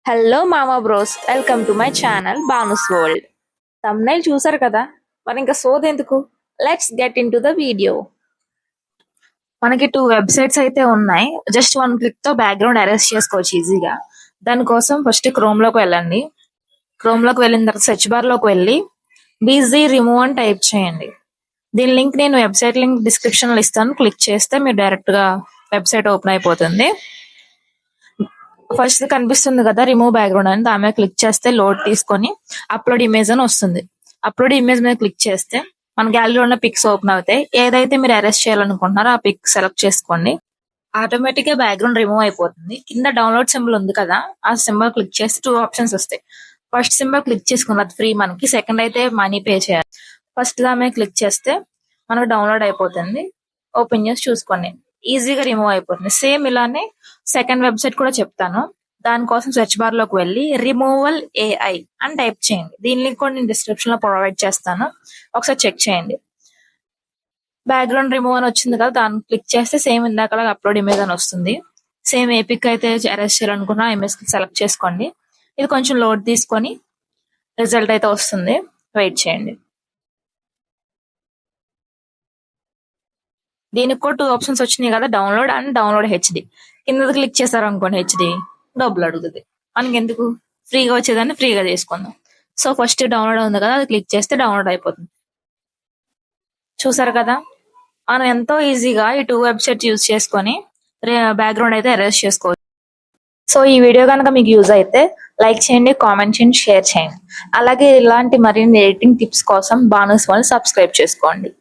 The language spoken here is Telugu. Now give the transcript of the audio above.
హలో మామా bros, welcome to my channel Bhanu's world. Thumbnail చూసారు కదా, మరి ఇంకా సోదెందుకు, let's get into the video. మనకి 2 వెబ్సైట్స్ అయితే ఉన్నాయి. జస్ట్ 1 క్లిక్ తో బ్యాక్గ్రౌండ్ అరెస్ట్ చేసుకోవచ్చు ఈజీగా. దానికోసం ఫస్ట్ క్రోమ్ లోకి వెళ్ళండి. క్రోమ్ లోకి వెళ్ళిన తర్వాత సెర్చ్ బార్ లోకి వెళ్ళి బీజీ రిమూవ్ అని టైప్ చేయండి. దీని లింక్ నేను వెబ్సైట్ లింక్ డిస్క్రిప్షన్ లో ఇస్తాను. క్లిక్ చేస్తే మీరు డైరెక్ట్ గా వెబ్సైట్ ఓపెన్ అయిపోతుంది. ఫస్ట్ కనిపిస్తుంది కదా రిమూవ్ బ్యాక్గ్రౌండ్ అని, దాని మీద క్లిక్ చేస్తే లోడ్ తీసుకొని అప్లోడ్ ఇమేజ్ అని వస్తుంది. అప్లోడ్ ఇమేజ్ మీద క్లిక్ చేస్తే మన గ్యాలరీలో ఉన్న పిక్స్ ఓపెన్ అవుతాయి. ఏదైతే మీరు అరెస్ట్ చేయాలనుకుంటున్నారో ఆ పిక్ సెలెక్ట్ చేసుకోండి. ఆటోమేటిక్ గా బ్యాక్గ్రౌండ్ రిమూవ్ అయిపోతుంది. కింద డౌన్లోడ్ సింబల్ ఉంది కదా, ఆ సింబల్ క్లిక్ చేస్తే 2 ఆప్షన్స్ వస్తాయి. ఫస్ట్ సింబల్ క్లిక్ చేసుకున్న అది ఫ్రీ మనకి, సెకండ్ అయితే మనీ పే చేయాలి. ఫస్ట్ దాని మీద క్లిక్ చేస్తే మనకు డౌన్లోడ్ అయిపోతుంది. ఓపెన్ చేసి చూసుకోండి, ఈజీగా రిమూవ్ అయిపోతుంది. సేమ్ ఇలానే సెకండ్ వెబ్సైట్ కూడా చెప్తాను. దానికోసం సెర్చ్ బార్ లోకి వెళ్ళి రిమూవల్ ఏఐ అని టైప్ చేయండి. దీని లింక్ కూడా నేను డిస్క్రిప్షన్ లో ప్రొవైడ్ చేస్తాను, ఒకసారి చెక్ చేయండి. బ్యాక్గ్రౌండ్ రిమూవ్ అని వచ్చింది కదా, దాన్ని క్లిక్ చేస్తే సేమ్ ఇందాక అప్లోడ్ ఇమేజ్ అని వస్తుంది. సేమ్ ఏ పిక్ అయితే అరెస్ట్ చేయాలనుకున్నా ఇమేజ్ సెలెక్ట్ చేసుకోండి. ఇది కొంచెం లోడ్ తీసుకొని రిజల్ట్ అయితే వస్తుంది, వెయిట్ చేయండి. దీనికి కూడా 2 ఆప్షన్స్ వచ్చినాయి కదా, డౌన్లోడ్ అండ్ డౌన్లోడ్ హెచ్డి. కింద క్లిక్ చేశారు అనుకోండి హెచ్డి డబ్బులు అడుగుతుంది. మనకి ఎందుకు, ఫ్రీగా వచ్చేదాన్ని ఫ్రీగా చేసుకుందాం. సో ఫస్ట్ డౌన్లోడ్ ఉంది కదా, అది క్లిక్ చేస్తే డౌన్లోడ్ అయిపోతుంది. చూసారు కదా, మనం ఎంతో ఈజీగా ఈ 2 వెబ్సైట్ యూజ్ చేసుకొని బ్యాక్గ్రౌండ్ అయితే అరెస్ట్ చేసుకోవచ్చు. సో ఈ వీడియో కనుక మీకు యూజ్ అయితే లైక్ చేయండి, కామెంట్ చేయండి, షేర్ చేయండి. అలాగే ఇలాంటి మరిన్ని ఎడిటింగ్ టిప్స్ కోసం బానుస్ వరల్డ్ సబ్స్క్రైబ్ చేసుకోండి.